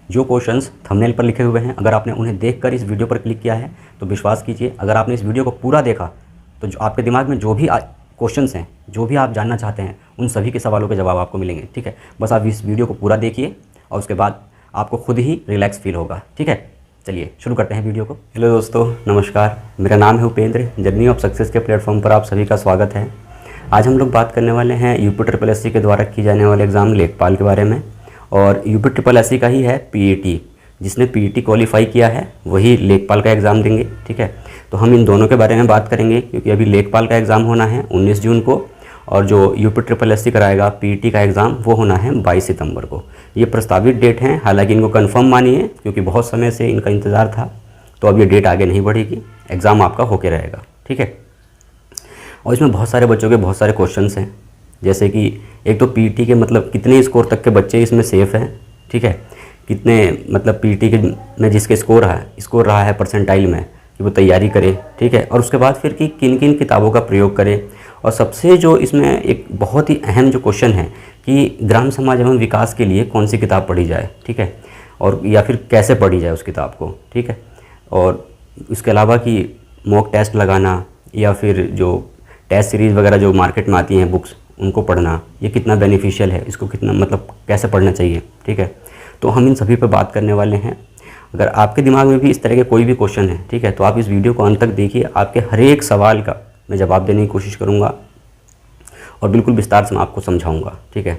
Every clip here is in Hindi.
जो क्वेश्चंस थंबनेल पर लिखे हुए हैं, अगर आपने उन्हें देखकर इस वीडियो पर क्लिक किया है तो विश्वास कीजिए, अगर आपने इस वीडियो को पूरा देखा तो जो आपके दिमाग में जो भी क्वेश्चंस हैं, जो भी आप जानना चाहते हैं, उन सभी के सवालों के जवाब आपको मिलेंगे। ठीक है, बस आप इस वीडियो को पूरा देखिए और उसके बाद आपको खुद ही रिलैक्स फील होगा। ठीक है, चलिए शुरू करते हैं वीडियो को। हेलो दोस्तों, नमस्कार। मेरा नाम है उपेंद्र। जर्नी ऑफ सक्सेस के प्लेटफॉर्म पर आप सभी का स्वागत है। आज हम लोग बात करने वाले हैं यूपी के द्वारा की जाने वाले एग्ज़ाम लेखपाल के बारे में। और यूपी का ही है पीईटी। जिसने पीईटी क्वालिफाई किया है वही लेखपाल का एग्ज़ाम देंगे। ठीक है, तो हम इन दोनों के बारे में बात करेंगे क्योंकि अभी लेखपाल का एग्ज़ाम होना है 19 जून को और जो यूपी कराएगा पीईटी का एग्ज़ाम वो होना है 22 सितंबर को। ये प्रस्तावित डेट हैं, हालांकि इनको कंफर्म मानिए क्योंकि बहुत समय से इनका इंतज़ार था, तो अब ये डेट आगे नहीं बढ़ेगी, एग्ज़ाम आपका होके रहेगा। ठीक है, और इसमें बहुत सारे बच्चों के बहुत सारे क्वेश्चंस हैं, जैसे कि एक तो पीईटी के मतलब कितने स्कोर तक के बच्चे इसमें सेफ़ हैं। ठीक है, कितने मतलब पीईटी के में जिसके स्कोर रहा है परसेंटाइल में कि वो तैयारी करे। ठीक है, और उसके बाद फिर कि किन किन किताबों का प्रयोग करें। और सबसे जो इसमें एक बहुत ही अहम जो क्वेश्चन है कि ग्राम समाज एवं विकास के लिए कौन सी किताब पढ़ी जाए। ठीक है, और या फिर कैसे पढ़ी जाए उस किताब को। ठीक है, और इसके अलावा कि मॉक टेस्ट लगाना या फिर जो टेस्ट सीरीज़ वगैरह जो मार्केट में आती हैं बुक्स, उनको पढ़ना, ये कितना बेनिफिशियल है, इसको कितना मतलब कैसे पढ़ना चाहिए। ठीक है, तो हम इन सभी पर बात करने वाले हैं। अगर आपके दिमाग में भी इस तरह के कोई भी क्वेश्चन है, ठीक है, तो आप इस वीडियो को अंत तक देखिए। आपके हर एक सवाल का मैं जवाब देने की कोशिश करूँगा और बिल्कुल विस्तार से मैं आपको समझाऊँगा। ठीक है,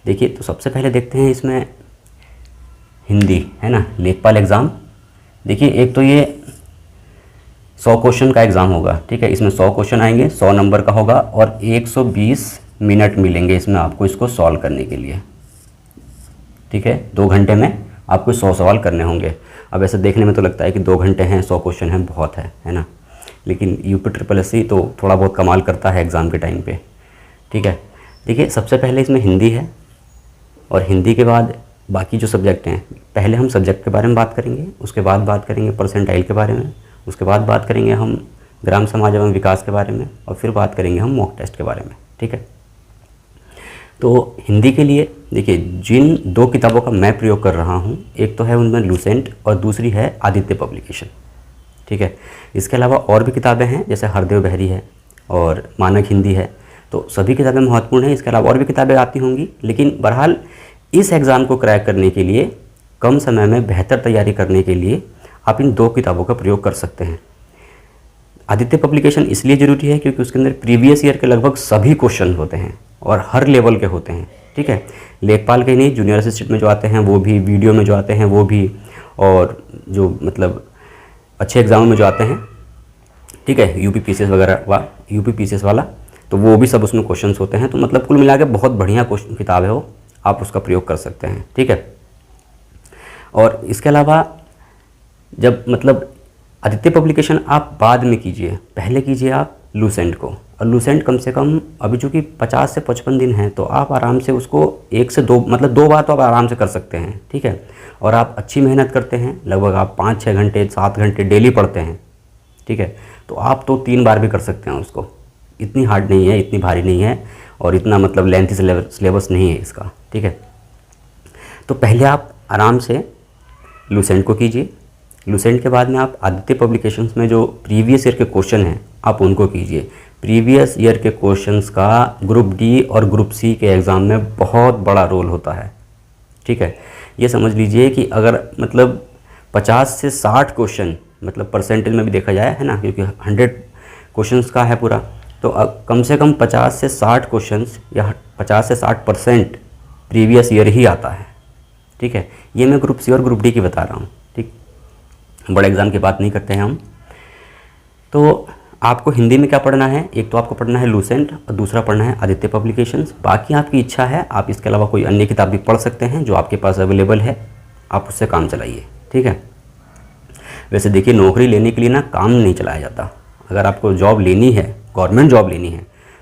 देखिए, तो सबसे पहले देखते हैं इसमें हिंदी है ना, लेखपाल एग्ज़ाम। देखिए, एक तो ये 100 क्वेश्चन का एग्ज़ाम होगा। ठीक है, इसमें 100 क्वेश्चन आएंगे, 100 नंबर का होगा और 120 मिनट मिलेंगे इसमें आपको इसको सॉल्व करने के लिए। ठीक है, 2 घंटे में आपको 100 सवाल करने होंगे। अब ऐसे देखने में तो लगता है कि 2 घंटे हैं, 100 क्वेश्चन हैं, बहुत है ना, लेकिन यूपी तो थोड़ा बहुत कमाल करता है एग्ज़ाम के टाइम पे। ठीक है, देखिए, सबसे पहले इसमें हिंदी है और हिंदी के बाद बाकी जो सब्जेक्ट हैं, पहले हम सब्जेक्ट के बारे में बात करेंगे, उसके बाद बात करेंगे परसेंटाइल के बारे में, उसके बाद बात करेंगे हम ग्राम समाज एवं विकास के बारे में और फिर बात करेंगे हम मॉक टेस्ट के बारे में। ठीक है, तो हिंदी के लिए देखिए, जिन 2 किताबों का मैं प्रयोग कर रहा हूँ, एक तो है उनमें लूसेंट और दूसरी है आदित्य पब्लिकेशन। ठीक है, इसके अलावा और भी किताबें हैं जैसे हरदेव बहरी है और मानक हिंदी है, तो सभी किताबें महत्वपूर्ण हैं। इसके अलावा और भी किताबें आती होंगी, लेकिन बहरहाल इस एग्ज़ाम को क्रैक करने के लिए, कम समय में बेहतर तैयारी करने के लिए आप इन 2 किताबों का प्रयोग कर सकते हैं। आदित्य पब्लिकेशन इसलिए ज़रूरी है क्योंकि उसके अंदर प्रीवियस ईयर के लगभग सभी क्वेश्चन होते हैं और हर लेवल के होते हैं। ठीक है, लेखपाल के नहीं, जूनियर असिस्टेंट में जो आते हैं वो भी, वीडियो में जो आते हैं वो भी, और जो मतलब अच्छे एग्जाम में जो आते हैं, ठीक है, यूपी वाला, तो वो भी सब उसमें क्वेश्चंस होते हैं। तो मतलब कुल मिला के बहुत बढ़िया क्वेश्चन किताब है वो, आप उसका प्रयोग कर सकते हैं। ठीक है, और इसके अलावा जब मतलब आदित्य पब्लिकेशन आप बाद में कीजिए, पहले कीजिए आप लूसेंट को। और लूसेंट कम से कम अभी चूँकि 50 से 55 दिन हैं, तो आप आराम से उसको 1 से 2 मतलब 2 बार तो आप आराम से कर सकते हैं। ठीक है, और आप अच्छी मेहनत करते हैं, लगभग आप 5-6 घंटे 7 घंटे डेली पढ़ते हैं। ठीक है, तो आप तो 3 बार भी कर सकते हैं उसको। इतनी हार्ड नहीं है, इतनी भारी नहीं है और इतना मतलब लेंथी सिलेबस नहीं है इसका। ठीक है, तो पहले आप आराम से लूसेंट को कीजिए। लूसेंट के बाद में आप आदित्य पब्लिकेशंस में जो प्रीवियस ईयर के क्वेश्चन हैं आप उनको कीजिए। प्रीवियस ईयर के क्वेश्चंस का ग्रुप डी और ग्रुप सी के एग्ज़ाम में बहुत बड़ा रोल होता है। ठीक है, ये समझ लीजिए कि अगर मतलब 50 से 60 क्वेश्चन मतलब परसेंटेज में भी देखा जाए, है ना, क्योंकि 100 क्वेश्चंस का है पूरा, तो कम से कम 50 से 60 क्वेश्चंस या 50 से 60% प्रीवियस ईयर ही आता है। ठीक है, ये मैं ग्रुप सी और ग्रुप डी की बता रहा हूँ। ठीक, बड़े एग्ज़ाम की बात नहीं करते हैं हम। तो आपको हिंदी में क्या पढ़ना है, एक तो आपको पढ़ना है लूसेंट और दूसरा पढ़ना है आदित्य पब्लिकेशंस। बाकी आपकी इच्छा है, आप इसके अलावा कोई अन्य किताब भी पढ़ सकते हैं जो आपके पास अवेलेबल है, आप उससे काम चलाइए। ठीक है, वैसे देखिए, नौकरी लेने के लिए ना काम नहीं चलाया जाता। अगर आपको जॉब लेनी है, गवर्नमेंट जॉब लेनी है,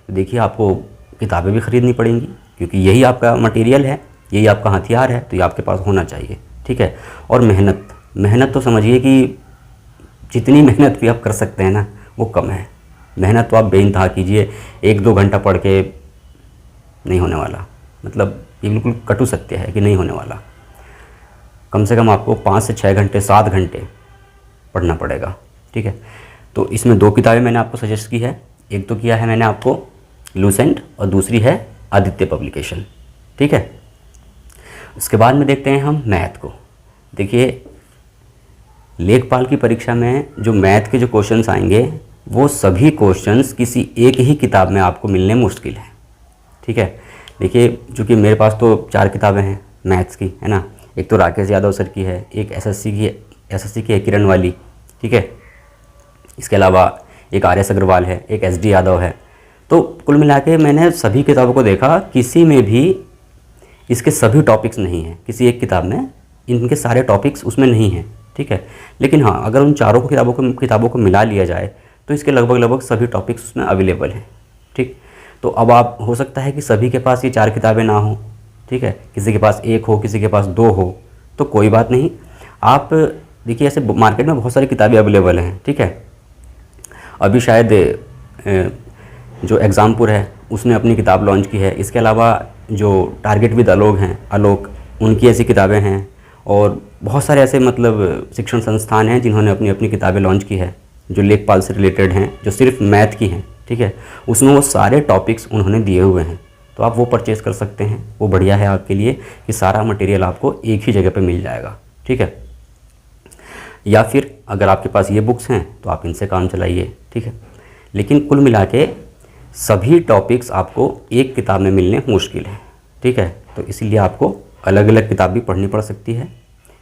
तो देखिए आपको किताबें भी ख़रीदनी पड़ेंगी क्योंकि यही आपका मटेरियल है, यही आपका हथियार है, तो ये आपके पास होना चाहिए। ठीक है, और मेहनत तो समझिए कि जितनी मेहनत भी आप कर सकते हैं ना वो कम है। मेहनत तो आप बेइंतहा कीजिए, 1-2 घंटा पढ़ के नहीं होने वाला, मतलब ये बिल्कुल कटु सत्य है कि नहीं होने वाला। कम से कम आपको 5 से 6 घंटे 7 घंटे पढ़ना पड़ेगा। ठीक है, तो इसमें 2 किताबें मैंने आपको सजेस्ट की है। एक तो किया है मैंने आपको लूसेंट और दूसरी है आदित्य पब्लिकेशन। ठीक है, उसके बाद में देखते हैं हम मैथ को। देखिए, लेखपाल की परीक्षा में जो मैथ के जो क्वेश्चंस आएंगे वो सभी क्वेश्चंस किसी एक ही किताब में आपको मिलने मुश्किल है। ठीक है, देखिए, चूँकि मेरे पास तो 4 किताबें हैं मैथ्स की, है ना। एक तो राकेश यादव सर की है, एक एसएससी की है किरण वाली। ठीक है, इसके अलावा एक आर.एस. अग्रवाल है, एक एस.डी. यादव है। तो कुल मिला के मैंने सभी किताबों को देखा, किसी में भी इसके सभी टॉपिक्स नहीं हैं। किसी एक किताब में इनके सारे टॉपिक्स उसमें नहीं हैं। ठीक है, लेकिन हाँ, अगर उन चारों किताबों को मिला लिया जाए तो इसके लगभग सभी टॉपिक्स उसमें अवेलेबल हैं। ठीक, तो अब आप हो सकता है कि सभी के पास ये 4 किताबें ना हो। ठीक है, किसी के पास 1 हो, किसी के पास 2 हो, तो कोई बात नहीं। आप देखिए, ऐसे मार्केट में बहुत सारी किताबें अवेलेबल हैं। ठीक है, अभी शायद जो एग्ज़ामपुर है उसने अपनी किताब लॉन्च की है। इसके अलावा जो टारगेट विद आलोक उनकी ऐसी किताबें हैं, और बहुत सारे ऐसे मतलब शिक्षण संस्थान हैं जिन्होंने अपनी अपनी किताबें लॉन्च की है जो लेखपाल से रिलेटेड हैं, जो सिर्फ मैथ की हैं। ठीक है, उसमें वो सारे टॉपिक्स उन्होंने दिए हुए हैं, तो आप वो परचेज़ कर सकते हैं। वो बढ़िया है आपके लिए कि सारा मटेरियल आपको एक ही जगह पे मिल जाएगा। ठीक है, या फिर अगर आपके पास ये बुक्स हैं तो आप इनसे काम चलाइए। ठीक है, लेकिन कुल मिला के सभी टॉपिक्स आपको एक किताब में मिलने मुश्किल है। ठीक है, तो इसीलिए आपको अलग अलग किताब भी पढ़नी पड़ सकती है,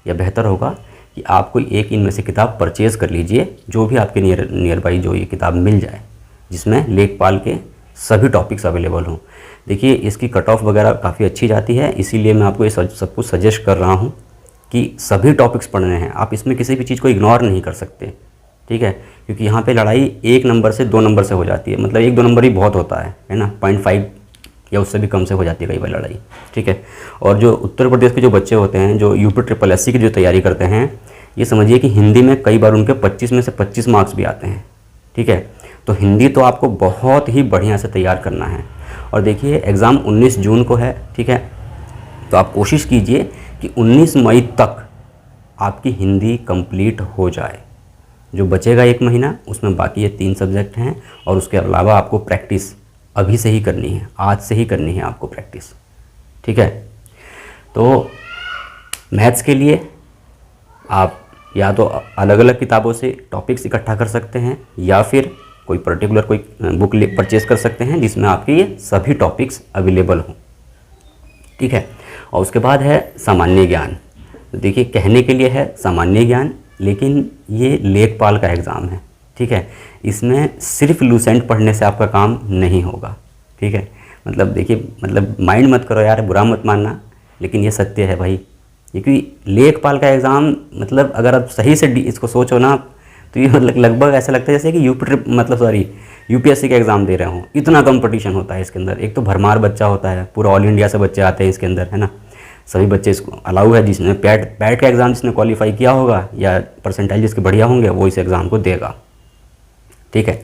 या बेहतर होगा कि आप कोई एक इनमें से किताब परचेज़ कर लीजिए, जो भी आपके नियर बाई जो ये किताब मिल जाए, जिसमें लेखपाल के सभी टॉपिक्स अवेलेबल हों। देखिए, इसकी कट ऑफ वगैरह काफ़ी अच्छी जाती है, इसीलिए मैं आपको ये सब कुछ सजेस्ट कर रहा हूँ कि सभी टॉपिक्स पढ़ने हैं। आप इसमें किसी भी चीज़ को इग्नोर नहीं कर सकते। ठीक है, क्योंकि यहाँ पे लड़ाई 1 नंबर से 2 नंबर से हो जाती है, मतलब 1-2 नंबर ही बहुत होता है ना, 0.5 या उससे भी कम से हो जाती है कई बार लड़ाई। ठीक है, और जो उत्तर प्रदेश के जो बच्चे होते हैं, जो यूपी SSS की जो तैयारी करते हैं, ये समझिए कि हिंदी में कई बार उनके 25 में से 25 मार्क्स भी आते हैं। ठीक है, तो हिंदी तो आपको बहुत ही बढ़िया से तैयार करना है। और देखिए, एग्ज़ाम 19 जून को है। ठीक है, तो आप कोशिश कीजिए कि 19 मई तक आपकी हिंदी कंप्लीट हो जाए। जो बचेगा 1 महीना, उसमें बाकी ये 3 सब्जेक्ट हैं, और उसके अलावा आपको प्रैक्टिस अभी से ही करनी है, आज से ही करनी है आपको प्रैक्टिस। ठीक है, तो मैथ्स के लिए आप या तो अलग अलग किताबों से टॉपिक्स इकट्ठा कर सकते हैं, या फिर कोई पर्टिकुलर कोई बुक परचेज़ कर सकते हैं जिसमें आपके ये सभी टॉपिक्स अवेलेबल हों। ठीक है, और उसके बाद है सामान्य ज्ञान। तो देखिए, कहने के लिए है सामान्य ज्ञान, लेकिन ये लेखपाल का एग्ज़ाम है। ठीक है, इसमें सिर्फ लूसेंट पढ़ने से आपका काम नहीं होगा। ठीक है, मतलब देखिए, मतलब माइंड मत करो यार, बुरा मत मानना, लेकिन ये सत्य है भाई। क्योंकि लेखपाल का एग्ज़ाम, मतलब अगर आप सही से इसको सोचो ना, तो ये लगभग ऐसा लगता है जैसे कि यूपीएससी का एग्ज़ाम दे रहे हों। इतना कंपटीशन होता है इसके अंदर। एक तो भरमार बच्चा होता है, पूरा ऑल इंडिया से बच्चे आते हैं इसके अंदर, है ना। सभी बच्चे इसको अलाउ है, जिसने पैट का एग्ज़ाम जिसने क्वालिफाई किया होगा या परसेंटाइल जिसके बढ़िया होंगे, वो इस एग्ज़ाम को देगा। ठीक है,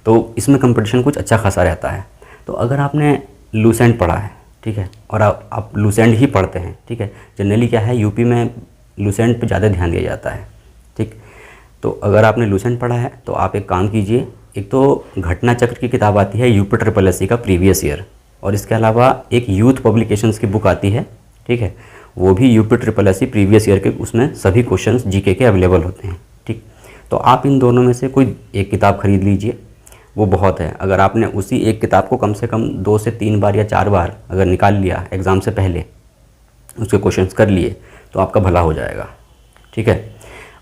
तो इसमें कंपटीशन कुछ अच्छा खासा रहता है। तो अगर आपने लूसेंट पढ़ा है, ठीक है, और आप लूसेंट ही पढ़ते हैं, ठीक है, जनरली क्या है, यूपी में लूसेंट पे ज़्यादा ध्यान दिया जाता है। ठीक, तो अगर आपने लूसेंट पढ़ा है तो आप एक काम कीजिए, एक तो घटना चक्र की किताब आती है यूपी SSS का प्रीवियस ईयर, और इसके अलावा एक यूथ पब्लिकेशंस की बुक आती है। ठीक है, वो भी यूपी SSS प्रीवियस ईयर के, उसमें सभी क्वेश्चंस जीके के अवेलेबल होते हैं। ठीक, तो आप इन दोनों में से कोई एक किताब खरीद लीजिए, वो बहुत है। अगर आपने उसी एक किताब को कम से कम 2 से 3 बार या 4 बार अगर निकाल लिया एग्ज़ाम से पहले, उसके क्वेश्चंस कर लिए, तो आपका भला हो जाएगा। ठीक है,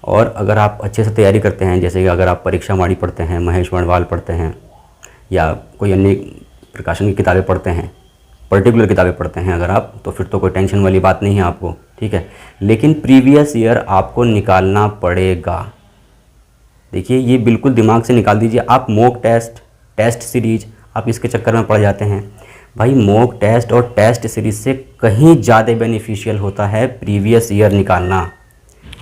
और अगर आप अच्छे से तैयारी करते हैं, जैसे कि अगर आप परीक्षा वाणी पढ़ते हैं, महेश वर्णवाल पढ़ते हैं, या कोई अन्य प्रकाशन की किताबें पढ़ते हैं, पर्टिकुलर किताबें पढ़ते हैं अगर आप, तो फिर तो कोई टेंशन वाली बात नहीं है आपको। ठीक है, लेकिन प्रीवियस ईयर आपको निकालना पड़ेगा। देखिए, ये बिल्कुल दिमाग से निकाल दीजिए। आप मॉक टेस्ट सीरीज, आप इसके चक्कर में पड़ जाते हैं। भाई, मॉक टेस्ट और टेस्ट सीरीज से कहीं ज़्यादा बेनिफिशियल होता है प्रीवियस ईयर निकालना।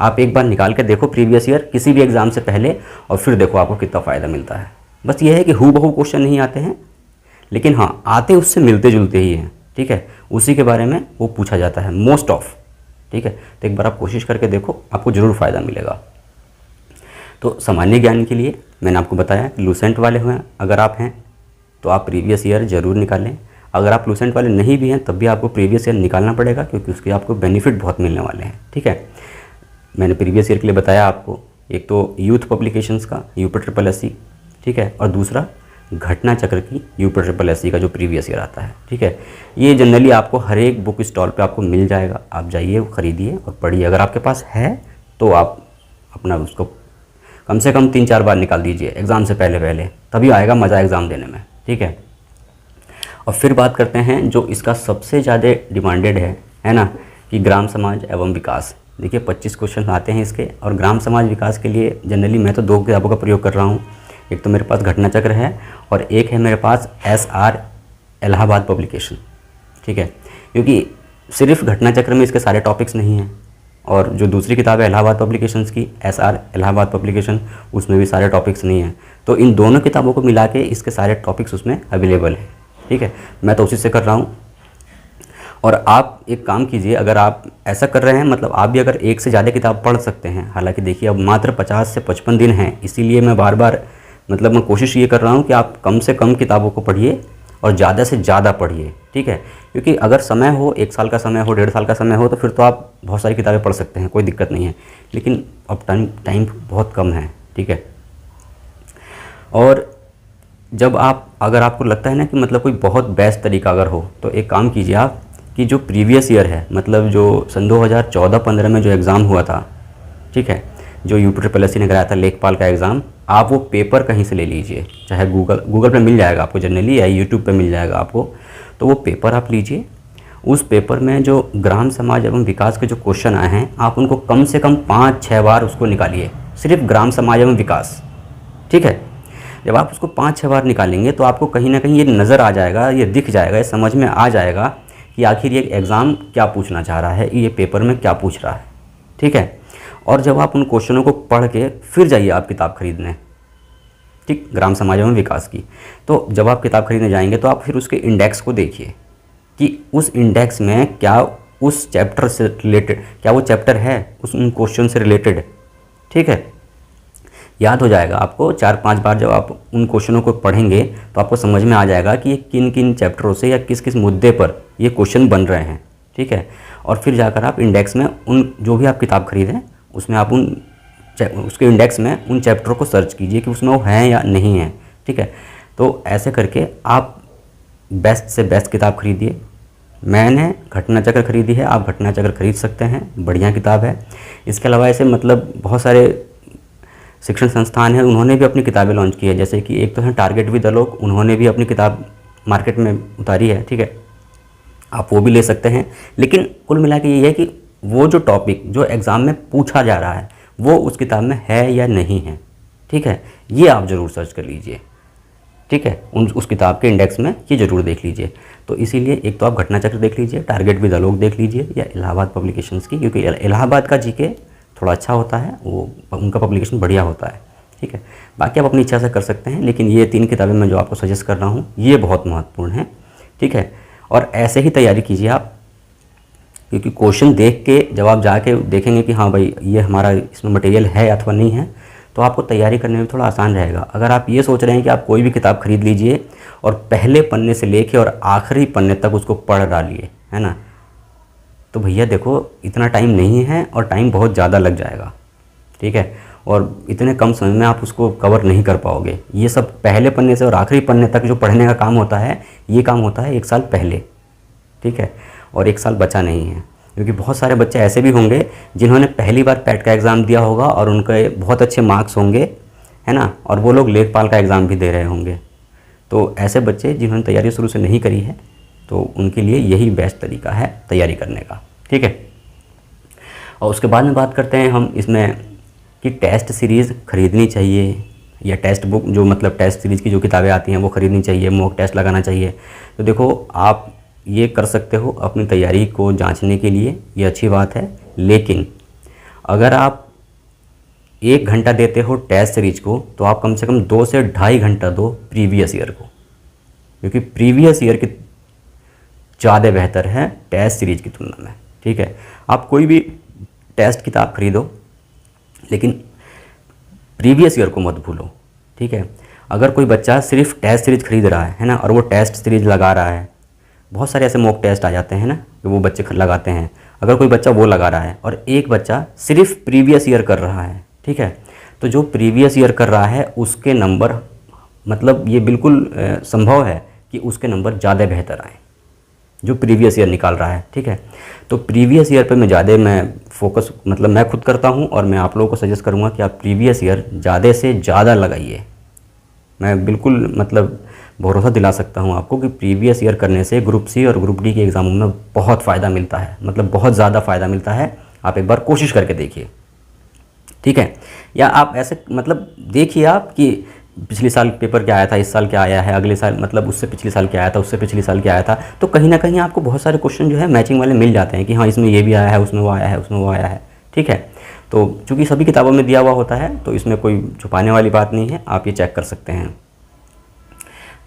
आप एक बार निकाल के देखो प्रीवियस ईयर किसी भी एग्ज़ाम से पहले, और फिर देखो आपको कितना फ़ायदा मिलता है। बस ये है कि हूबहू क्वेश्चन नहीं आते हैं, लेकिन हाँ, आते उससे मिलते जुलते ही हैं। ठीक है, उसी के बारे में वो पूछा जाता है मोस्ट ऑफ। ठीक है। तो एक बार आप कोशिश करके देखो, आपको ज़रूर फ़ायदा मिलेगा। तो सामान्य ज्ञान के लिए मैंने आपको बताया कि लूसेंट वाले हुए अगर आप हैं तो आप प्रीवियस ईयर ज़रूर निकालें। अगर आप लूसेंट वाले नहीं भी हैं तब भी आपको प्रीवियस ईयर निकालना पड़ेगा, क्योंकि उसके आपको बेनिफिट बहुत मिलने वाले हैं, ठीक है। मैंने प्रीवियस ईयर के लिए बताया आपको, एक तो यूथ पब्लिकेशंस का UPSSC, ठीक है, और दूसरा घटना चक्र की UPSSC का जो प्रीवियस ईयर आता है, ठीक है। ये जनरली आपको हर एक बुक स्टॉल पे आपको मिल जाएगा, आप जाइए ख़रीदिए और पढ़िए। अगर आपके पास है तो आप अपना उसको कम से कम 3-4 बार निकाल दीजिए एग्ज़ाम से पहले, तभी आएगा मज़ा एग्ज़ाम देने में, ठीक है। और फिर बात करते हैं जो इसका सबसे ज़्यादा डिमांडेड है ना, कि ग्राम समाज एवं विकास। देखिए 25 क्वेश्चन आते हैं इसके, और ग्राम समाज विकास के लिए जनरली मैं तो 2 किताबों का प्रयोग कर रहा हूँ। एक तो मेरे पास घटना चक्र है और एक है मेरे पास SR इलाहाबाद पब्लिकेशन, ठीक है। क्योंकि सिर्फ घटना चक्र में इसके सारे टॉपिक्स नहीं हैं, और जो दूसरी किताब है इलाहाबाद पब्लिकेशंस की, SR इलाहाबाद पब्लिकेशन, उसमें भी सारे टॉपिक्स नहीं हैं। तो इन दोनों किताबों को मिला के इसके सारे टॉपिक्स उसमें अवेलेबल हैं, ठीक है। मैं तो उसी से कर रहा हूँ। और आप एक काम कीजिए, अगर आप ऐसा कर रहे हैं मतलब आप भी अगर एक से ज़्यादा किताब पढ़ सकते हैं, हालांकि देखिए अब मात्र 50 से 55 दिन हैं, इसीलिए मैं बार बार मतलब मैं कोशिश ये कर रहा हूँ कि आप कम से कम किताबों को पढ़िए और ज़्यादा से ज़्यादा पढ़िए, ठीक है। क्योंकि अगर समय हो, 1 साल का समय हो, 1.5 साल का समय हो, तो फिर तो आप बहुत सारी किताबें पढ़ सकते हैं, कोई दिक्कत नहीं है। लेकिन अब टाइम बहुत कम है, ठीक है। और जब अगर आपको लगता है ना कि मतलब कोई बहुत बेस्ट तरीका अगर हो, तो एक काम कीजिए आप कि जो प्रीवियस ईयर है, मतलब जो सन 2014-15 में जो एग्ज़ाम हुआ था, ठीक है, जो UPSSC ने कराया था लेखपाल का एग्ज़ाम, आप वो पेपर कहीं से ले लीजिए, चाहे गूगल पे मिल जाएगा आपको जनरली, या यूट्यूब पे मिल जाएगा आपको। तो वो पेपर आप लीजिए, उस पेपर में जो ग्राम समाज एवं विकास के जो क्वेश्चन आए हैं, आप उनको कम से कम 5-6 बार उसको निकालिए, सिर्फ ग्राम समाज एवं विकास, ठीक है। जब आप उसको 5-6 बार निकालेंगे तो आपको कहीं ना कहीं ये नज़र आ जाएगा, ये दिख जाएगा, ये समझ में आ जाएगा कि आखिर ये एग्ज़ाम क्या पूछना चाह रहा है, ये पेपर में क्या पूछ रहा है, ठीक है। और जब आप उन क्वेश्चनों को पढ़ के फिर जाइए आप किताब खरीदने, ठीक, ग्राम समाज एवं विकास की। तो जब आप किताब खरीदने जाएंगे तो आप फिर उसके इंडेक्स को देखिए कि उस इंडेक्स में क्या उस चैप्टर से रिलेटेड, क्या वो चैप्टर है उन क्वेश्चन से रिलेटेड, ठीक है। याद हो जाएगा आपको 4-5 बार जब आप उन क्वेश्चनों को पढ़ेंगे तो आपको समझ में आ जाएगा कि ये किन किन चैप्टरों से या किस किस मुद्दे पर ये क्वेश्चन बन रहे हैं, ठीक है। और फिर जाकर आप इंडेक्स में उन जो भी आप किताब खरीदें उसमें आप उसके इंडेक्स में उन चैप्टरों को सर्च कीजिए कि उसमें वो हैं या नहीं है, ठीक है। तो ऐसे करके आप बेस्ट से बेस्ट किताब खरीदिए। मैंने घटना चक्र खरीदी है, आप घटना चक्र खरीद सकते हैं, बढ़िया किताब है। इसके अलावा ऐसे मतलब बहुत सारे शिक्षण संस्थान हैं, उन्होंने भी अपनी किताबें लॉन्च की है, जैसे कि एक तो है टारगेट विद द लोग, उन्होंने भी अपनी किताब मार्केट में उतारी है, ठीक है, आप वो भी ले सकते हैं। लेकिन कुल मिला के ये है कि वो जो टॉपिक जो एग्ज़ाम में पूछा जा रहा है वो उस किताब में है या नहीं है, ठीक है, ये आप ज़रूर सर्च कर लीजिए, ठीक है, उस किताब के इंडेक्स में ये ज़रूर देख लीजिए। तो इसीलिए एक तो आप घटना चक्र देख लीजिए, टारगेट विद द लोग देख लीजिए, या इलाहाबाद पब्लिकेशंस की, क्योंकि इलाहाबाद का जीके थोड़ा अच्छा होता है, वो उनका पब्लिकेशन बढ़िया होता है, ठीक है। बाकी आप अपनी इच्छा से कर सकते हैं, लेकिन ये 3 किताबें मैं जो आपको सजेस्ट कर रहा हूँ ये बहुत महत्वपूर्ण हैं, ठीक है। और ऐसे ही तैयारी कीजिए आप, क्योंकि क्वेश्चन देख के जब आप जाके देखेंगे कि हाँ भाई ये हमारा इसमें मटेरियल है अथवा नहीं है, तो आपको तैयारी करने में थोड़ा आसान रहेगा। अगर आप ये सोच रहे हैं कि आप कोई भी किताब खरीद लीजिए और पहले पन्ने से लेके और आखिरी पन्ने तक उसको पढ़ डालिए, है ना, तो भैया देखो इतना टाइम नहीं है और टाइम बहुत ज़्यादा लग जाएगा, ठीक है, और इतने कम समय में आप उसको कवर नहीं कर पाओगे। ये सब पहले पन्ने से और आखिरी पन्ने तक जो पढ़ने का काम होता है, ये काम होता है 1 साल पहले, ठीक है, और 1 साल बचा नहीं है। क्योंकि बहुत सारे बच्चे ऐसे भी होंगे जिन्होंने पहली बार पैट का एग्ज़ाम दिया होगा और उनके बहुत अच्छे मार्क्स होंगे, है ना, और वो लोग लेखपाल का एग्ज़ाम भी दे रहे होंगे। तो ऐसे बच्चे जिन्होंने तैयारी शुरू से नहीं करी है, तो उनके लिए यही बेस्ट तरीका है तैयारी करने का, ठीक है। और उसके बाद में बात करते हैं हम इसमें कि टेस्ट सीरीज़ खरीदनी चाहिए या टेस्ट बुक, जो मतलब टेस्ट सीरीज़ की जो किताबें आती हैं वो ख़रीदनी चाहिए, मॉक टेस्ट लगाना चाहिए। तो देखो आप ये कर सकते हो अपनी तैयारी को जांचने के लिए, ये अच्छी बात है, लेकिन अगर आप 1 घंटा देते हो टेस्ट सीरीज़ को तो आप कम से कम 2 से 2.5 घंटा दो प्रीवियस ईयर को, क्योंकि प्रीवियस ईयर की ज़्यादा बेहतर है टेस्ट सीरीज़ की तुलना में, ठीक है। आप कोई भी टेस्ट किताब खरीदो, लेकिन प्रीवियस ईयर को मत भूलो, ठीक है। अगर कोई बच्चा सिर्फ टेस्ट सीरीज खरीद रहा है ना, और वो टेस्ट सीरीज लगा रहा है, बहुत सारे ऐसे मॉक टेस्ट आ जाते हैं ना कि वो बच्चे लगाते हैं, अगर कोई बच्चा वो लगा रहा है और एक बच्चा सिर्फ प्रीवियस ईयर कर रहा है, ठीक है, तो जो प्रीवियस ईयर कर रहा है उसके नंबर, मतलब ये बिल्कुल संभव है कि उसके नंबर ज़्यादा बेहतर आए जो प्रीवियस ईयर निकाल रहा है, ठीक है। तो प्रीवियस ईयर पे मैं फोकस, मतलब मैं खुद करता हूँ, और मैं आप लोगों को सजेस्ट करूँगा कि आप प्रीवियस ईयर ज़्यादा से ज़्यादा लगाइए। मैं बिल्कुल मतलब भरोसा दिला सकता हूँ आपको कि प्रीवियस ईयर करने से ग्रुप सी और ग्रुप डी के एग्ज़ामों में बहुत फ़ायदा मिलता है, मतलब बहुत ज़्यादा फ़ायदा मिलता है। आप एक बार कोशिश करके देखिए, ठीक है। या आप ऐसे मतलब देखिए आप कि पिछले साल पेपर क्या आया था, इस साल क्या आया है, अगले साल मतलब उससे पिछले साल क्या आया था, उससे पिछले साल क्या आया था, तो कहीं ना कहीं आपको बहुत सारे क्वेश्चन जो है मैचिंग वाले मिल जाते हैं कि हाँ इसमें ये भी आया है, उसमें वो आया है, उसमें वो आया है, ठीक है। तो चूँकि सभी किताबों में दिया हुआ होता है तो इसमें कोई छुपाने वाली बात नहीं है, आप ये चेक कर सकते हैं।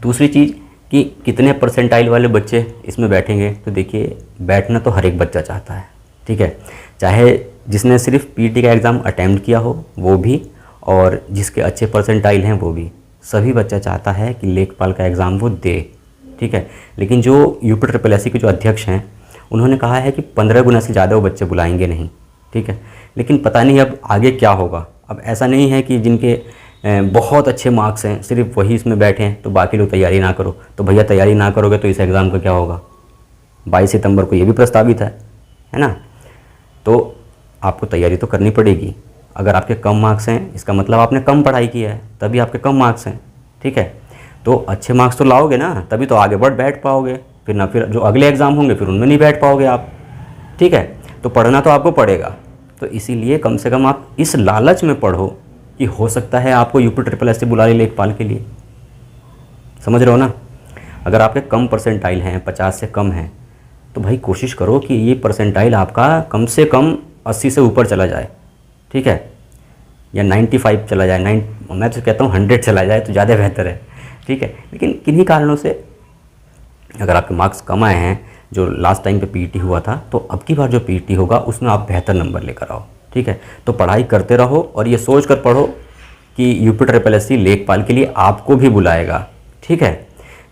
दूसरी चीज़ कि कितने परसेंटाइल वाले बच्चे इसमें बैठेंगे, तो देखिए बैठना तो हर एक बच्चा चाहता है, ठीक है, चाहे जिसने सिर्फ पीटी का एग्ज़ाम अटैम्प्ट किया हो वो भी, और जिसके अच्छे परसेंटाइल हैं वो भी, सभी बच्चा चाहता है कि लेखपाल का एग्ज़ाम वो दे, ठीक है। लेकिन जो UPSSSC के जो अध्यक्ष हैं उन्होंने कहा है कि 15 गुना से ज़्यादा वो बच्चे बुलाएंगे नहीं, ठीक है। लेकिन पता नहीं अब आगे क्या होगा। अब ऐसा नहीं है कि जिनके बहुत अच्छे मार्क्स हैं सिर्फ वही इसमें बैठे हैं तो बाकी लोग तैयारी ना करो, तो भैया तैयारी ना करोगे तो इस एग्ज़ाम का क्या होगा। 22 सितंबर को ये भी प्रस्तावित है ना, तो आपको तैयारी तो करनी पड़ेगी। अगर आपके कम मार्क्स हैं इसका मतलब आपने कम पढ़ाई की है, तभी आपके कम मार्क्स हैं, ठीक है। तो अच्छे मार्क्स तो लाओगे ना, तभी तो आगे बैठ पाओगे, फिर जो अगले एग्ज़ाम होंगे फिर उनमें नहीं बैठ पाओगे आप, ठीक है। तो पढ़ना तो आपको पड़ेगा, तो इसीलिए कम से कम आप इस लालच में पढ़ो कि हो सकता है आपको UPSSC बुला ले लेखपाल के लिए, समझ रहे हो ना। अगर आपके कम परसेंटाइल हैं, 50 से कम हैं, तो भाई कोशिश करो कि ये परसेंटाइल आपका कम से कम 80 से ऊपर चला जाए, ठीक है, या 95 चला जाए, मैं तो कहता हूँ 100 चला जाए तो ज़्यादा बेहतर है, ठीक है। लेकिन किन्हीं कारणों से अगर आपके मार्क्स कम आए हैं, जो लास्ट टाइम पे पीटी हुआ था, तो अब की बार जो पीटी होगा उसमें आप बेहतर नंबर लेकर आओ, ठीक है। तो पढ़ाई करते रहो और ये सोच कर पढ़ो कि UPSSC लेखपाल के लिए आपको भी बुलाएगा, ठीक है।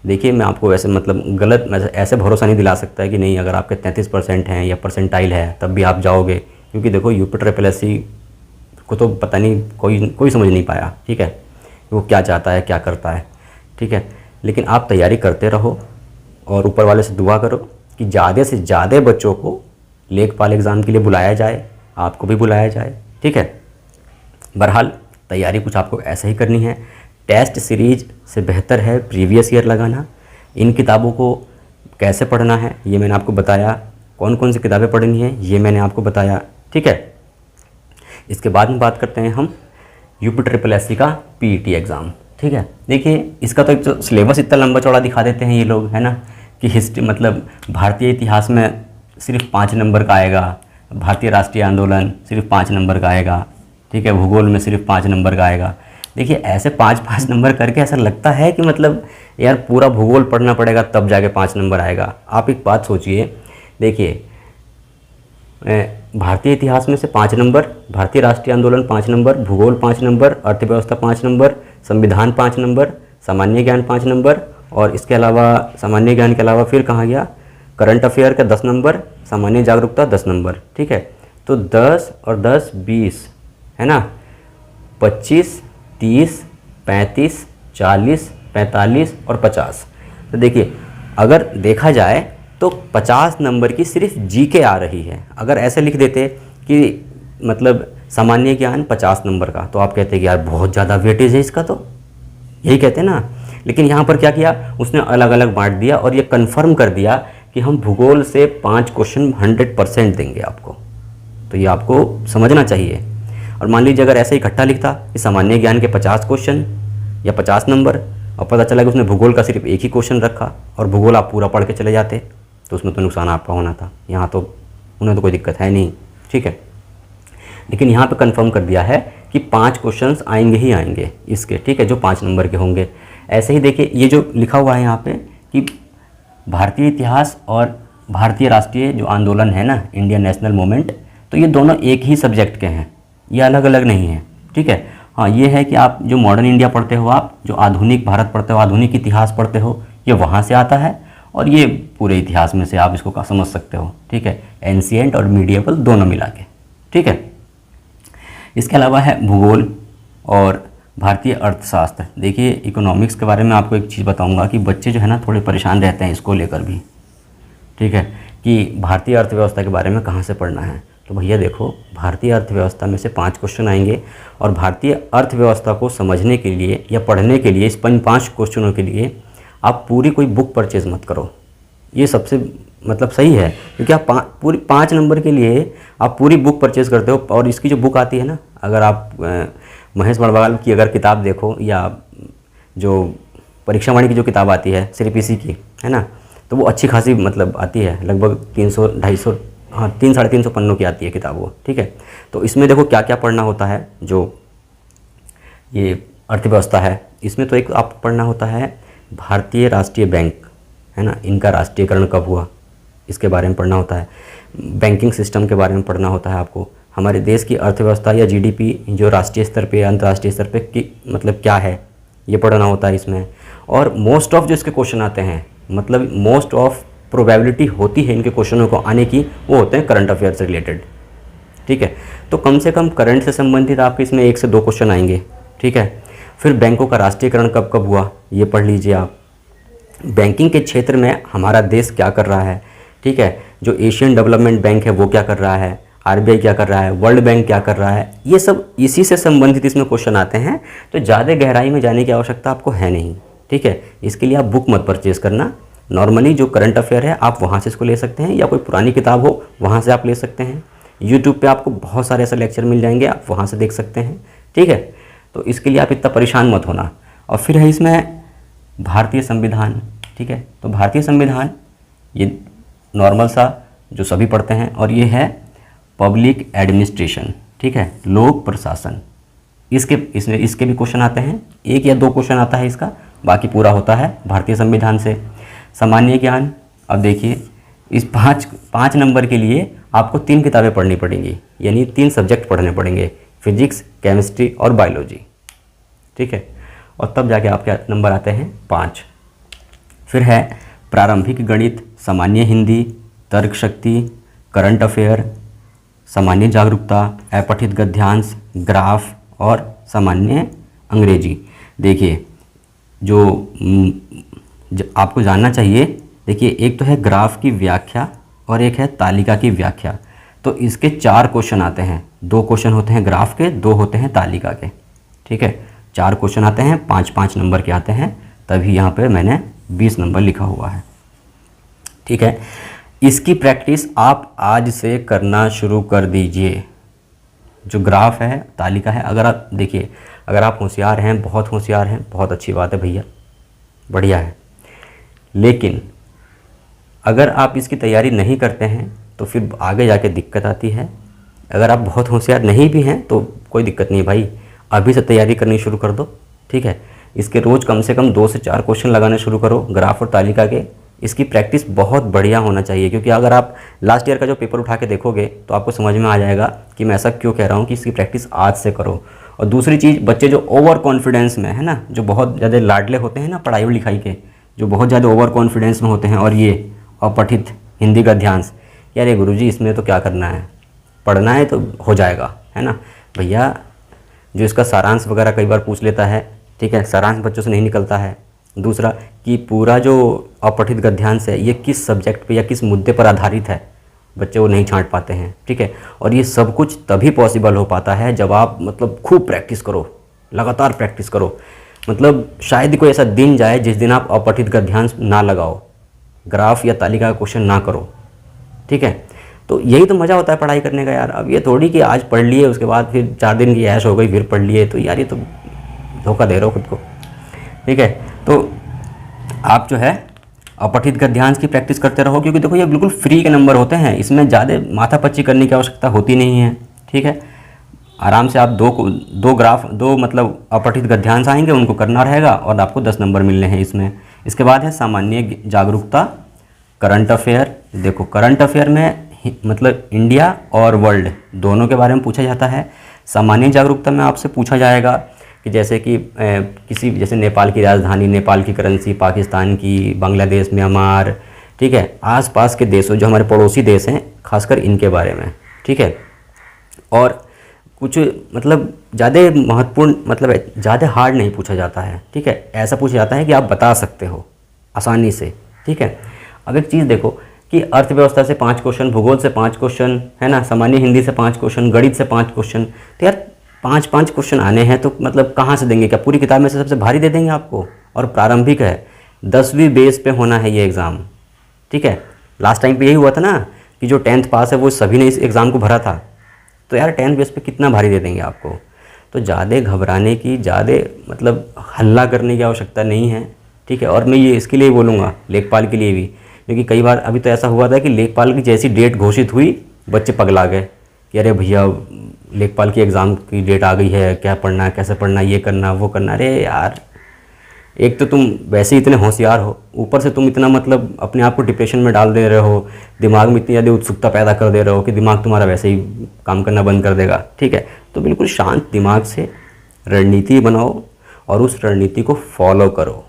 देखिए मैं आपको वैसे मतलब गलत ऐसे भरोसा नहीं दिला सकता है कि नहीं अगर आपके 33% हैं या परसेंटाइल है तब भी आप जाओगे, क्योंकि देखो UPSSC को तो पता नहीं कोई समझ नहीं पाया, ठीक है, वो क्या चाहता है क्या करता है, ठीक है। लेकिन आप तैयारी करते रहो और ऊपर वाले से दुआ करो कि ज़्यादा से ज़्यादा बच्चों को लेखपाल एग्ज़ाम के लिए बुलाया जाए, आपको भी बुलाया जाए, ठीक है। बहरहाल तैयारी कुछ आपको ऐसे ही करनी है, टेस्ट सीरीज से बेहतर है प्रीवियस ईयर लगाना। इन किताबों को कैसे पढ़ना है ये मैंने आपको बताया, कौन कौन सी किताबें पढ़नी है ये मैंने आपको बताया, ठीक है। इसके बाद में बात करते हैं हम UPSSC का PET एग्ज़ाम, ठीक है। देखिए इसका तो एक सिलेबस इतना लंबा चौड़ा दिखा देते हैं ये लोग, है ना, कि हिस्ट्री मतलब भारतीय इतिहास में सिर्फ 5 नंबर का आएगा, भारतीय राष्ट्रीय आंदोलन सिर्फ 5 नंबर का आएगा, ठीक है, भूगोल में सिर्फ 5 नंबर का आएगा। देखिए ऐसे 5-5 नंबर करके ऐसा लगता है कि मतलब यार पूरा भूगोल पढ़ना पड़ेगा तब जाके 5 नंबर आएगा। आप एक बात सोचिए, देखिए भारतीय इतिहास में से 5 नंबर, भारतीय राष्ट्रीय आंदोलन 5 नंबर, भूगोल 5 नंबर, अर्थव्यवस्था 5 नंबर, संविधान 5 नंबर, सामान्य ज्ञान 5 नंबर, और इसके अलावा सामान्य ज्ञान के अलावा फिर कहाँ गया, करंट अफेयर का 10 नंबर, सामान्य जागरूकता 10 नंबर, ठीक है। तो 10 और 10 20 है ना, 25, 30, 35, 40, 45 और 50। तो देखिए अगर देखा जाए तो 50 नंबर की सिर्फ जीके आ रही है। अगर ऐसे लिख देते कि मतलब सामान्य ज्ञान 50 नंबर का, तो आप कहते कि यार बहुत ज़्यादा वेटेज है इसका, तो यही कहते ना। लेकिन यहाँ पर क्या किया उसने, अलग अलग बांट दिया और ये कंफर्म कर दिया कि हम भूगोल से 5 क्वेश्चन 100% देंगे आपको। तो ये आपको समझना चाहिए। और मान लीजिए अगर ऐसे इकट्ठा लिखता कि सामान्य ज्ञान के 50 क्वेश्चन या 50 नंबर, और पता चला कि उसने भूगोल का सिर्फ एक ही क्वेश्चन रखा और भूगोल आप पूरा पढ़ के चले जाते, तो उसमें तो नुकसान आपका होना था। यहाँ तो उन्हें तो कोई दिक्कत है नहीं, ठीक है। लेकिन यहाँ पे कंफर्म कर दिया है कि 5 क्वेश्चंस आएंगे ही आएंगे इसके, ठीक है, जो 5 नंबर के होंगे। ऐसे ही देखिए ये जो लिखा हुआ है यहाँ पे कि भारतीय इतिहास और भारतीय राष्ट्रीय जो आंदोलन है ना, इंडियन नेशनल मूवमेंट, तो ये दोनों एक ही सब्जेक्ट के हैं, ये अलग अलग नहीं है। ठीक है, हाँ ये है कि आप जो मॉडर्न इंडिया पढ़ते हो, आप जो आधुनिक भारत पढ़ते हो, आधुनिक इतिहास पढ़ते हो, ये वहाँ से आता है, और ये पूरे इतिहास में से आप इसको समझ सकते हो। ठीक है, एंशिएंट और मीडिएवल दोनों मिला के। ठीक है, इसके अलावा है भूगोल और भारतीय अर्थशास्त्र। देखिए इकोनॉमिक्स के बारे में आपको एक चीज़ बताऊंगा कि बच्चे जो है ना थोड़े परेशान रहते हैं इसको लेकर भी। ठीक है, कि भारतीय अर्थव्यवस्था के बारे में कहाँ से पढ़ना है। तो भैया देखो, भारतीय अर्थव्यवस्था में से 5 क्वेश्चन आएंगे, और भारतीय अर्थव्यवस्था को समझने के लिए या पढ़ने के लिए इस 5 क्वेश्चनों के लिए आप पूरी कोई बुक परचेज़ मत करो। ये सबसे मतलब सही है, क्योंकि आप पूरी 5 नंबर के लिए आप पूरी बुक परचेज़ करते हो। और इसकी जो बुक आती है ना, अगर आप महेश बड़वाल की अगर किताब देखो, या जो परीक्षा वाणी की जो किताब आती है सिर्फ इसी की, है ना, तो वो अच्छी खासी मतलब आती है, लगभग 300-250, हाँ 300-350 पन्नों की आती है किताब वो। ठीक है, तो इसमें देखो क्या क्या पढ़ना होता है। जो ये अर्थव्यवस्था है, इसमें तो एक आप पढ़ना होता है भारतीय राष्ट्रीय बैंक, है ना, इनका राष्ट्रीयकरण कब हुआ, इसके बारे में पढ़ना होता है। बैंकिंग सिस्टम के बारे में पढ़ना होता है आपको। हमारे देश की अर्थव्यवस्था या जीडीपी जो राष्ट्रीय स्तर पे, अंतर्राष्ट्रीय स्तर पे की मतलब क्या है, ये पढ़ना होता है इसमें। और मोस्ट ऑफ जो इसके क्वेश्चन आते हैं, मतलब मोस्ट ऑफ प्रोबेबिलिटी होती है इनके क्वेश्चनों को आने की, वो होते हैं करंट अफेयर से रिलेटेड। ठीक है, तो कम से कम करंट से संबंधित आपके इसमें 1 से 2 क्वेश्चन आएंगे। ठीक है, फिर बैंकों का राष्ट्रीयकरण कब कब हुआ, ये पढ़ लीजिए आप। बैंकिंग के क्षेत्र में हमारा देश क्या कर रहा है। ठीक है, जो एशियन डेवलपमेंट बैंक है वो क्या कर रहा है, आरबीआई क्या कर रहा है, वर्ल्ड बैंक क्या कर रहा है, ये सब इसी से संबंधित इसमें क्वेश्चन आते हैं। तो ज़्यादा गहराई में जाने की आवश्यकता आपको है नहीं। ठीक है, इसके लिए आप बुक मत परचेज़ करना। नॉर्मली जो करंट अफेयर है आप वहाँ से इसको ले सकते हैं, या कोई पुरानी किताब हो वहाँ से आप ले सकते हैं। यूट्यूब पे आपको बहुत सारे ऐसे लेक्चर मिल जाएंगे, आप वहाँ से देख सकते हैं। ठीक है, तो इसके लिए आप इतना परेशान मत होना। और फिर है इसमें भारतीय संविधान। ठीक है, तो भारतीय संविधान ये नॉर्मल सा जो सभी पढ़ते हैं, और ये है पब्लिक एडमिनिस्ट्रेशन। ठीक है, लोक प्रशासन। इसके भी क्वेश्चन आते हैं, 1 या 2 क्वेश्चन आता है इसका, बाकी पूरा होता है भारतीय संविधान से। सामान्य ज्ञान, अब देखिए इस 5 नंबर के लिए आपको 3 किताबें पढ़नी पड़ेंगी, यानी 3 सब्जेक्ट पढ़ने पड़ेंगे, फिजिक्स, केमिस्ट्री और बायोलॉजी। ठीक है, और तब जाके आपके नंबर आते हैं 5। फिर है प्रारंभिक गणित, सामान्य हिंदी, तर्क शक्ति, करंट अफेयर, सामान्य जागरूकता, अपठित गद्यांश, ग्राफ और सामान्य अंग्रेजी। देखिए जो आपको जानना चाहिए, देखिए एक तो है ग्राफ की व्याख्या और एक है तालिका की व्याख्या। तो इसके 4 क्वेश्चन आते हैं, 2 क्वेश्चन होते हैं ग्राफ के, 2 होते हैं तालिका के। ठीक है, 4 क्वेश्चन आते हैं, 5-5 नंबर के आते हैं, तभी यहाँ पे मैंने 20 नंबर लिखा हुआ है। ठीक है, इसकी प्रैक्टिस आप आज से करना शुरू कर दीजिए। जो ग्राफ है, तालिका है, अगर आप देखिए, अगर आप होशियार हैं, बहुत होशियार हैं, बहुत अच्छी बात है भैया, बढ़िया है। लेकिन अगर आप इसकी तैयारी नहीं करते हैं तो फिर आगे जाके दिक्कत आती है। अगर आप बहुत होशियार नहीं भी हैं तो कोई दिक्कत नहीं भाई, अभी से तैयारी करनी शुरू कर दो। ठीक है, इसके रोज़ कम से कम 2 से 4 क्वेश्चन लगाने शुरू करो ग्राफ और तालिका के। इसकी प्रैक्टिस बहुत बढ़िया होना चाहिए, क्योंकि अगर आप लास्ट ईयर का जो पेपर उठा के देखोगे तो आपको समझ में आ जाएगा कि मैं ऐसा क्यों कह रहा हूँ कि इसकी प्रैक्टिस आज से करो। और दूसरी चीज़, बच्चे जो ओवर कॉन्फिडेंस में है ना, जो बहुत ज़्यादा लाडले होते हैं ना पढ़ाई और लिखाई के, जो बहुत ज़्यादा ओवर कॉन्फिडेंस में होते हैं, और ये अपठित हिंदी गद्यांश, यार ये गुरुजी इसमें तो क्या करना है, पढ़ना है तो हो जाएगा, है ना भैया। जो इसका सारांश वगैरह कई बार पूछ लेता है, ठीक है, सारांश बच्चों से नहीं निकलता है। दूसरा कि पूरा जो अपठित गद्यांश है ये किस सब्जेक्ट पे या किस मुद्दे पर आधारित है, बच्चे वो नहीं छांट पाते हैं। ठीक है, और ये सब कुछ तभी पॉसिबल हो पाता है जब आप मतलब खूब प्रैक्टिस करो, लगातार प्रैक्टिस करो। मतलब शायद कोई ऐसा दिन जाए जिस दिन आप अपठित गद्यांश ना लगाओ, ग्राफ या तालिका का क्वेश्चन ना करो। ठीक है, तो यही तो मज़ा होता है पढ़ाई करने का यार। अब ये थोड़ी कि आज पढ़ लिए उसके बाद फिर 4 दिन की ऐश हो गई फिर पढ़ लिए, तो यार ये तो धोखा दे रहे हो खुद को। ठीक है, तो आप जो है अपठित गद्यांश की प्रैक्टिस करते रहो, क्योंकि देखो ये बिल्कुल फ्री के नंबर होते हैं, इसमें ज़्यादा माथापच्ची करने की आवश्यकता होती नहीं है। ठीक है, आराम से आप दो मतलब अपठित गद्यांश आएंगे, उनको करना रहेगा और आपको 10 नंबर मिलने हैं इसमें। इसके बाद है सामान्य जागरूकता करंट अफेयर, देखो करंट अफेयर में मतलब इंडिया और वर्ल्ड दोनों के बारे में पूछा जाता है। सामान्य जागरूकता में आपसे पूछा जाएगा कि जैसे कि किसी जैसे नेपाल की राजधानी, नेपाल की करेंसी, पाकिस्तान की, बांग्लादेश, म्यांमार, ठीक है, आसपास के देशों जो हमारे पड़ोसी देश हैं खासकर इनके बारे में, ठीक है। और कुछ मतलब ज़्यादा महत्वपूर्ण मतलब ज़्यादा हार्ड नहीं पूछा जाता है, ठीक है। ऐसा पूछा जाता है कि आप बता सकते हो आसानी से, ठीक है। अब एक चीज़ देखो कि अर्थव्यवस्था से 5 क्वेश्चन, भूगोल से 5 क्वेश्चन, है ना, सामान्य हिंदी से 5 क्वेश्चन, गणित से 5 क्वेश्चन, तो यार 5-5 क्वेश्चन आने हैं तो मतलब कहाँ से देंगे? क्या पूरी किताब में से सबसे भारी दे देंगे आपको? और प्रारंभिक है, 10वीं बेस पे होना है ये एग्ज़ाम, ठीक है। लास्ट टाइम पे यही हुआ था ना कि जो 10th पास है वो सभी ने इस एग्ज़ाम को भरा था, तो यार 10th बेस पे कितना भारी दे देंगे आपको? तो ज़्यादा घबराने की, ज़्यादा मतलब हल्ला करने की आवश्यकता नहीं है, ठीक है। और मैं ये इसके लिए बोलूँगा, लेखपाल के लिए भी, क्योंकि कई बार अभी तो ऐसा हुआ था कि लेखपाल की जैसी डेट घोषित हुई बच्चे पगला गए कि अरे भैया लेखपाल की एग्ज़ाम की डेट आ गई है, क्या पढ़ना है, कैसे पढ़ना, ये करना वो करना। अरे यार, एक तो तुम वैसे ही इतने होशियार हो, ऊपर से तुम इतना मतलब अपने आप को डिप्रेशन में डाल दे रहे हो, दिमाग में इतनी ज़्यादा उत्सुकता पैदा कर दे रहे हो कि दिमाग तुम्हारा वैसे ही काम करना बंद कर देगा, ठीक है। तो बिल्कुल शांत दिमाग से रणनीति बनाओ और उस रणनीति को फॉलो करो,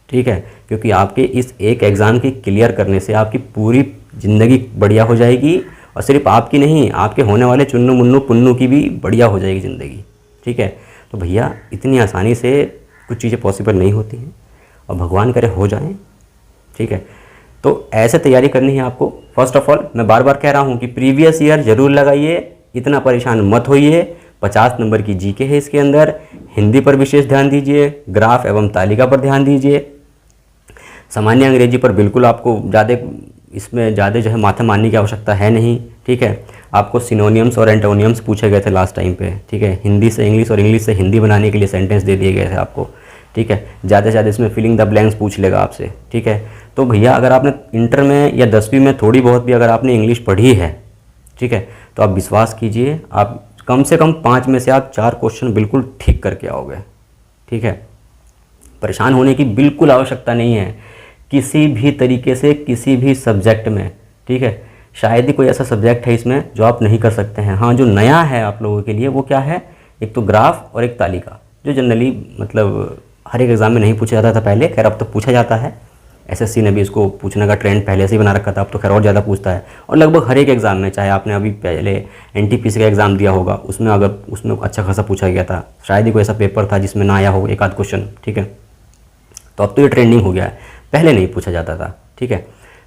ठीक है। क्योंकि आपके इस एक एग्ज़ाम की क्लियर करने से आपकी पूरी ज़िंदगी बढ़िया हो जाएगी, और सिर्फ आपकी नहीं, आपके होने वाले चुन्नू मुन्नू पुन्नू की भी बढ़िया हो जाएगी ज़िंदगी, ठीक है। तो भैया इतनी आसानी से कुछ चीज़ें पॉसिबल नहीं होती हैं, और भगवान करे हो जाएं, ठीक है। तो ऐसे तैयारी करनी है आपको। फर्स्ट ऑफ ऑल मैं बार बार कह रहा हूँ कि प्रीवियस ईयर ज़रूर लगाइए, इतना परेशान मत होइए। 50 नंबर की जीके है इसके अंदर। हिंदी पर विशेष ध्यान दीजिए, ग्राफ एवं तालिका पर ध्यान दीजिए। सामान्य अंग्रेजी पर बिल्कुल आपको इसमें ज़्यादा जो है माथा मारने की आवश्यकता है नहीं, ठीक है। आपको सिनोनियम्स और एंटोनियम्स पूछे गए थे लास्ट टाइम पे, ठीक है। हिंदी से इंग्लिश और इंग्लिश से हिंदी बनाने के लिए सेंटेंस दे दिए गए थे आपको, ठीक है। ज़्यादा से ज़्यादा इसमें फिलिंग द ब्लैंक्स पूछ लेगा आपसे, ठीक है। तो भैया अगर आपने इंटर में या 10वीं में थोड़ी बहुत भी अगर आपने इंग्लिश पढ़ी है, ठीक है, तो आप विश्वास कीजिए, आप कम से कम 5 में से आप 4 क्वेश्चन बिल्कुल ठीक करके आओगे, ठीक है। परेशान होने की बिल्कुल आवश्यकता नहीं है किसी भी तरीके से, किसी भी सब्जेक्ट में, ठीक है। शायद ही कोई ऐसा सब्जेक्ट है इसमें जो आप नहीं कर सकते हैं। हाँ, जो नया है आप लोगों के लिए वो क्या है, एक तो ग्राफ और एक तालिका, जो जनरली मतलब हर एक एग्ज़ाम में नहीं पूछा जाता था पहले, खैर अब तो पूछा जाता है। एसएससी ने भी इसको पूछने का ट्रेंड पहले से ही बना रखा था, अब तो खैर और ज़्यादा पूछता है। और लगभग हर एक एग्ज़ाम में, चाहे आपने अभी पहले एनटीपीसी का एग्ज़ाम दिया होगा, उसमें अगर उसमें अच्छा खासा पूछा गया था, शायद ही कोई ऐसा पेपर था जिसमें ना आया हो एक आध क्वेश्चन, ठीक है। तो अब तो ये ट्रेंडिंग हो गया है, पहले नहीं पूछा जाता था, ठीक है।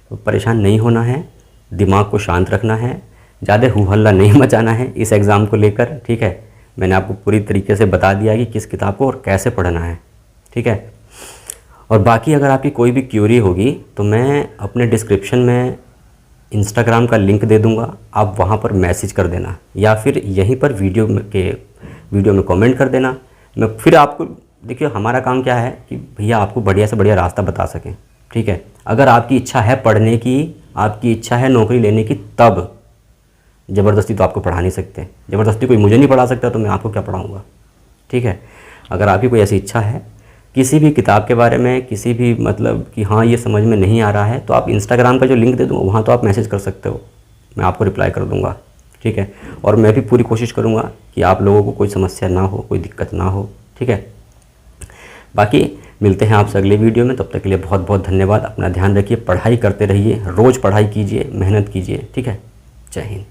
तो परेशान नहीं होना है, दिमाग को शांत रखना है, ज़्यादा हू हल्ला नहीं मचाना है इस एग्ज़ाम को लेकर, ठीक है। मैंने आपको पूरी तरीके से बता दिया कि किस किताब को और कैसे पढ़ना है, ठीक है। और बाकी अगर आपकी कोई भी क्यूरी होगी तो मैं अपने डिस्क्रिप्शन में इंस्टाग्राम का लिंक दे दूंगा, आप वहाँ पर मैसेज कर देना, या फिर यहीं पर वीडियो में कमेंट कर देना। मैं फिर आपको, देखिए हमारा काम क्या है कि भैया आपको बढ़िया से बढ़िया रास्ता बता सकें, ठीक है। अगर आपकी इच्छा है पढ़ने की, आपकी इच्छा है नौकरी लेने की, तब ज़बरदस्ती तो आपको पढ़ा नहीं सकते। ज़बरदस्ती कोई मुझे नहीं पढ़ा सकता तो मैं आपको क्या पढ़ाऊँगा, ठीक है। अगर आपकी कोई ऐसी इच्छा है किसी भी किताब के बारे में, किसी भी मतलब कि हाँ ये समझ में नहीं आ रहा है, तो आप इंस्टाग्राम का जो लिंक दे दूँगा वहाँ तो आप मैसेज कर सकते हो, मैं आपको रिप्लाई कर दूँगा, ठीक है। और मैं भी पूरी कोशिश करूँगा कि आप लोगों को कोई समस्या ना हो, कोई दिक्कत ना हो, ठीक है। बाकी मिलते हैं आपसे अगले वीडियो में, तब तक के लिए बहुत बहुत धन्यवाद। अपना ध्यान रखिए, पढ़ाई करते रहिए, रोज़ पढ़ाई कीजिए, मेहनत कीजिए, ठीक है। जय हिंद।